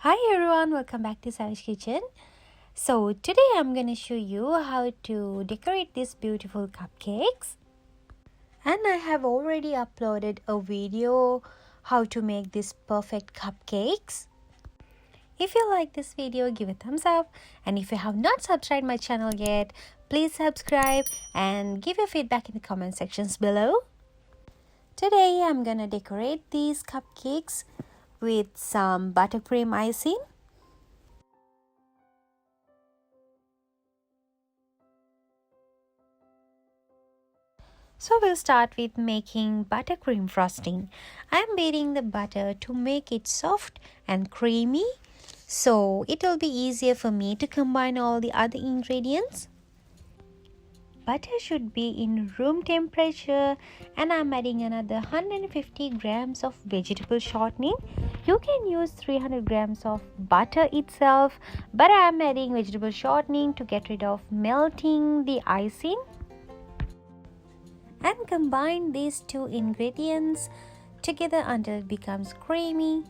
Hi everyone, welcome back to Savish kitchen. So today I'm going to show you how to decorate these beautiful cupcakes. And I have already uploaded a video how to make these perfect cupcakes. If you like this video, give a thumbs up, and if you have not subscribed my channel yet, please subscribe and give your feedback in the comment sections below. Today I'm going to decorate these cupcakes with some buttercream icing. So we'll start with making buttercream frosting. I'm beating the butter to make it soft and creamy, so it will be easier for me to combine all the other ingredients. Butter should be in room temperature, and I'm adding another 150 grams of vegetable shortening. You can use 300 grams of butter itself, but I'm adding vegetable shortening to get rid of melting the icing. And combine these two ingredients together until it becomes creamy.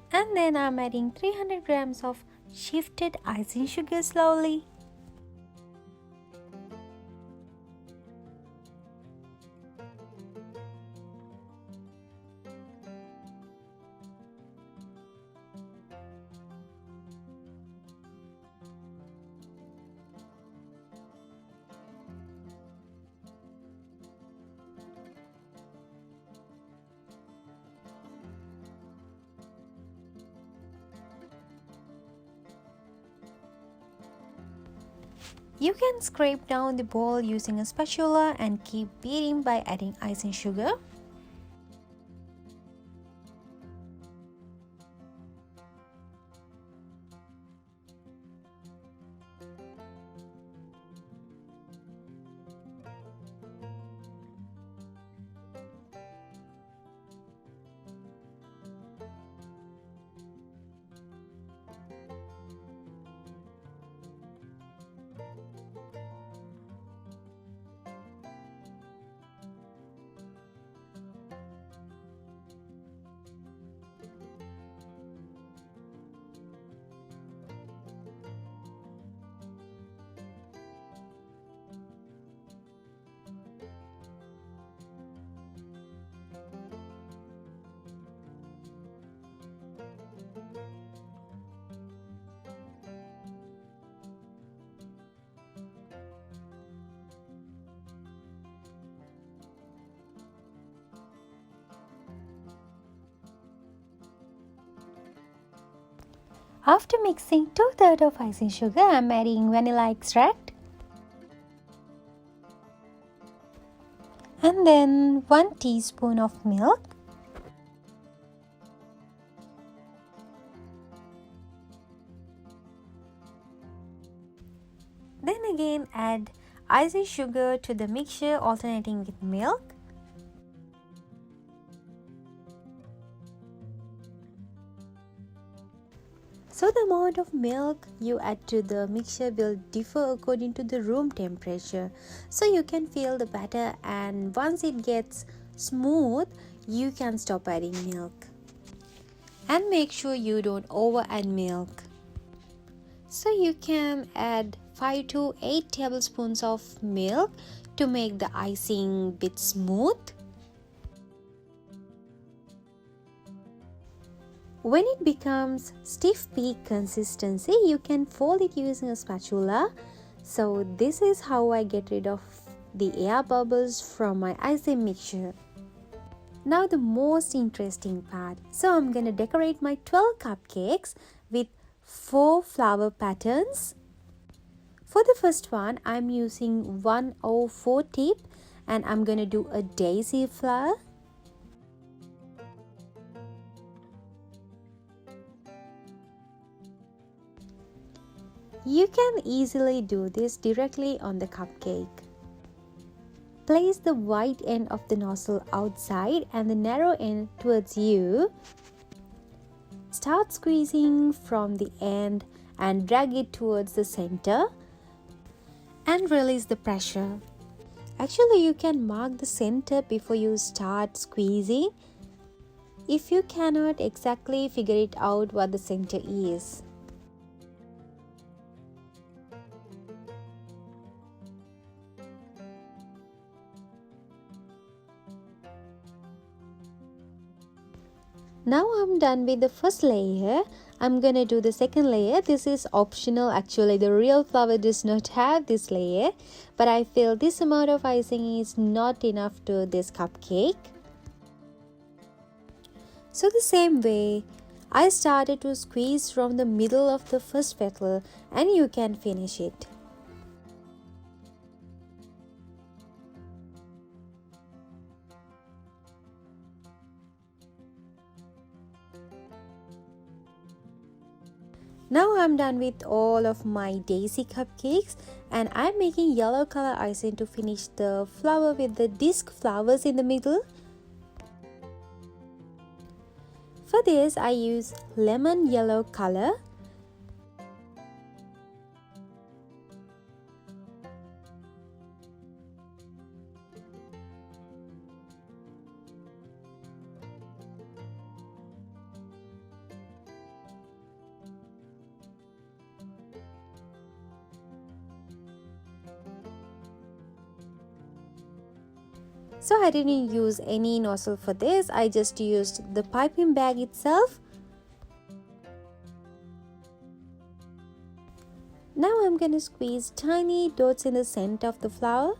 And then I'm adding 300 grams of shifted icing sugar slowly. You can scrape down the bowl using a spatula and keep beating by adding icing sugar. After mixing 2/3 of icing sugar, I'm adding vanilla extract. And then 1 teaspoon of milk. Then again add icing sugar to the mixture, alternating with milk. So the amount of milk you add to the mixture will differ according to the room temperature. So you can feel the batter, and once it gets smooth, you can stop adding milk. And make sure you don't over add milk. So you can add 5 to 8 tablespoons of milk to make the icing bit smooth. When it becomes stiff peak consistency, you can fold it using a spatula. So this is how I get rid of the air bubbles from my icing mixture. Now the most interesting part. So I'm going to decorate my 12 cupcakes with 4 flower patterns. For the first one, I'm using 104 tip, and I'm going to do a daisy flower. You can easily do this directly on the cupcake. Place the white end of the nozzle outside and the narrow end towards you. Start squeezing from the end and drag it towards the center. and release the pressure. Actually, you can mark the center before you start squeezing if you cannot exactly figure it out what the center is. Now I'm done with the first layer. I'm gonna do the second layer. This is optional. Actually, the real flower does not have this layer, but I feel this amount of icing is not enough to this cupcake. So the same way, I started to squeeze from the middle of the first petal, and you can finish it. Now I'm done with all of my daisy cupcakes, and I'm making yellow color icing to finish the flower with the disc flowers in the middle. For this I use lemon yellow color. So I didn't use any nozzle for this, I just used the piping bag itself. Now I'm gonna squeeze tiny dots in the center of the flower.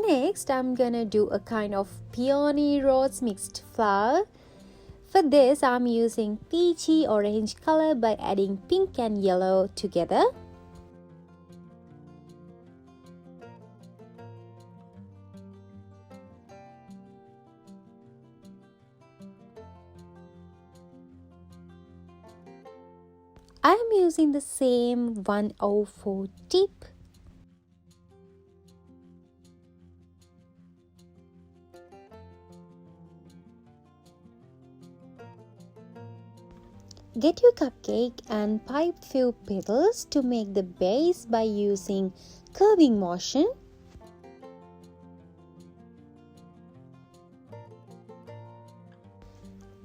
Next, I'm gonna do a kind of peony rose mixed flower. For this, I'm using peachy orange color by adding pink and yellow together. I'm using the same 104 tip. Get your cupcake and pipe few petals to make the base by using curving motion.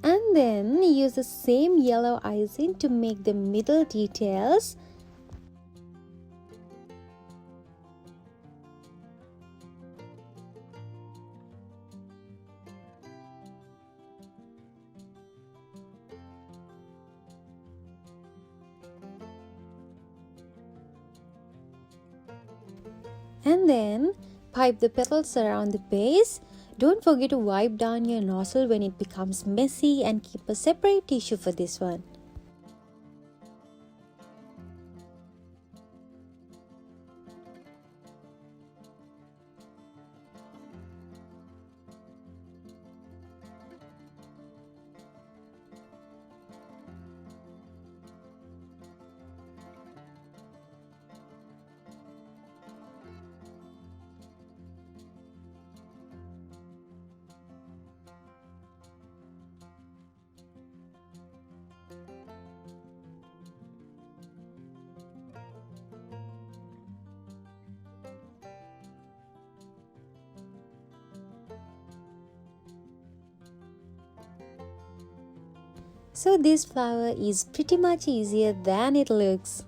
And then use the same yellow icing to make the middle details. And then pipe the petals around the base. Don't forget to wipe down your nozzle when it becomes messy and keep a separate tissue for this one. So this flower is pretty much easier than it looks.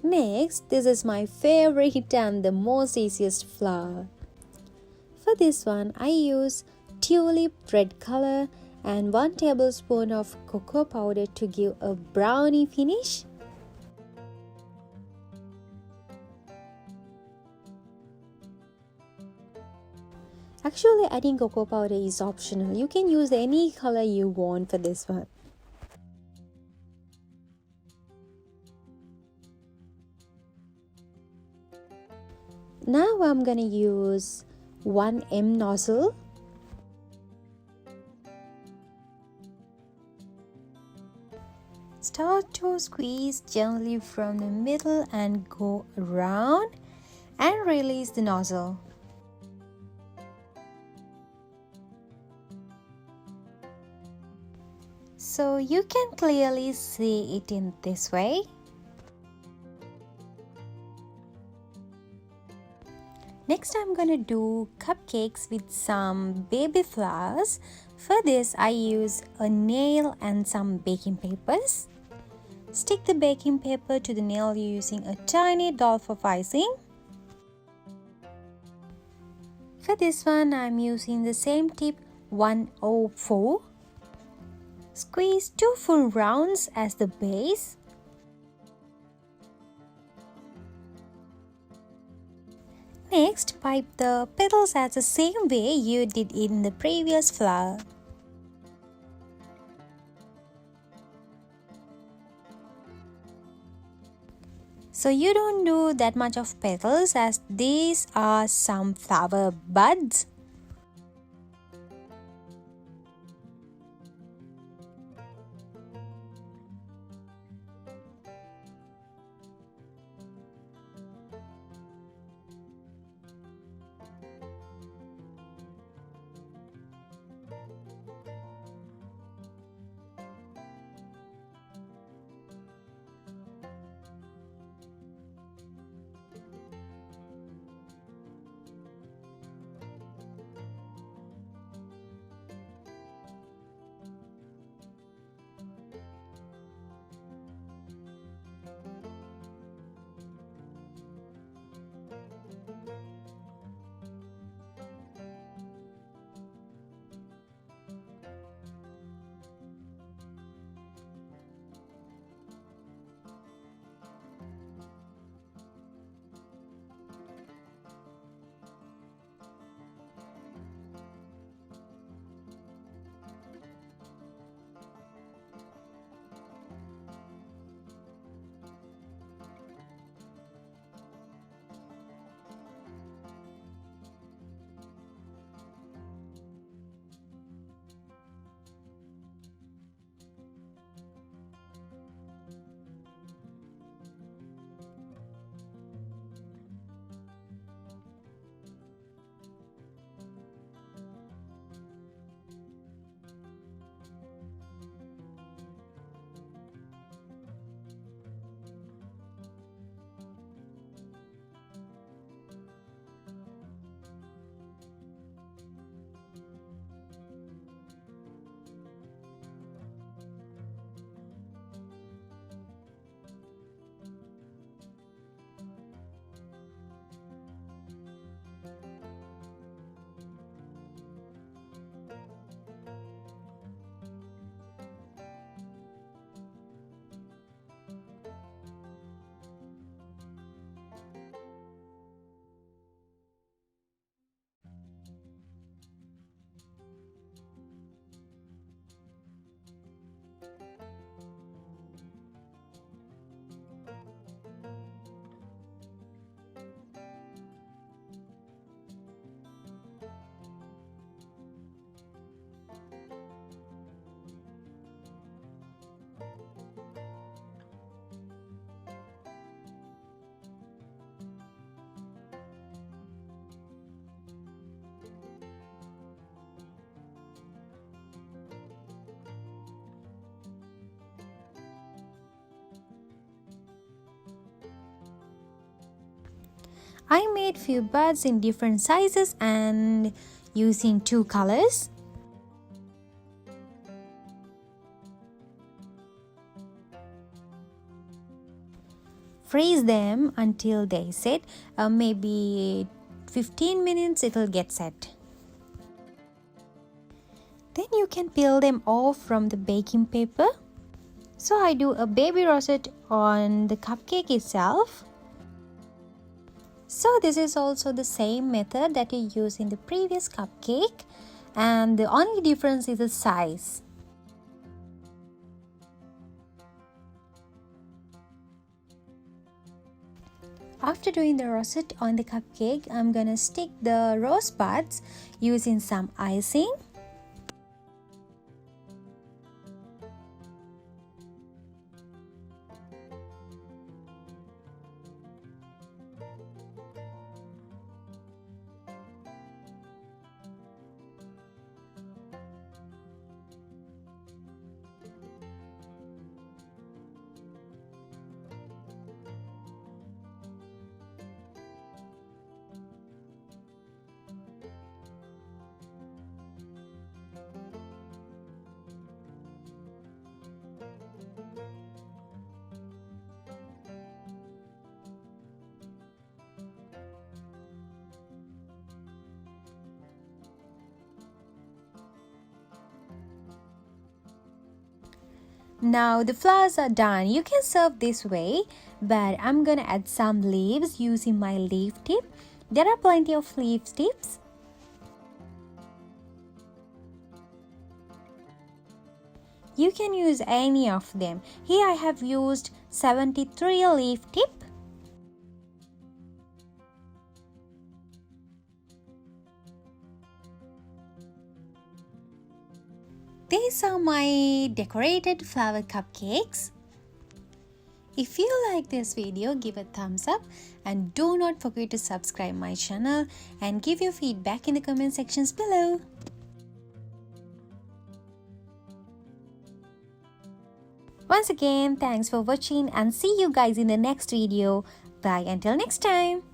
Next, this is my favorite and the most easiest flower. For this one, I use tulip red color and 1 tablespoon of cocoa powder to give a brownie finish. Actually, adding cocoa powder is optional. You can use any color you want for this one. Now I'm gonna use 1 nozzle. Start to squeeze gently from the middle and go around and release the nozzle. So you can clearly see it in this way. Next, I'm gonna do cupcakes with some baby flowers. For this, I use a nail and some baking papers. Stick the baking paper to the nail using a tiny dollop of icing. For this one, I'm using the same tip 104. Squeeze 2 full rounds as the base. Next, pipe the petals as the same way you did in the previous flower. So you don't do that much of petals as these are some flower buds. I made few buds in different sizes and using 2 colors. freeze them until they set. Maybe 15 minutes it will get set. Then you can peel them off from the baking paper. So I do a baby rosette on the cupcake itself. So this is also the same method that you used in the previous cupcake, and the only difference is the size. After doing the rosette on the cupcake, I'm gonna stick the rose buds using some icing. Now the flowers are done. You can serve this way, but I'm gonna add some leaves using my leaf tip. There are plenty of leaf tips. You can use any of them. Here I have used 73 leaf tip. These are my decorated flower cupcakes. If you like this video, give a thumbs up and do not forget to subscribe my channel and give your feedback in the comment sections below. Once again, thanks for watching and see you guys in the next video. Bye until next time.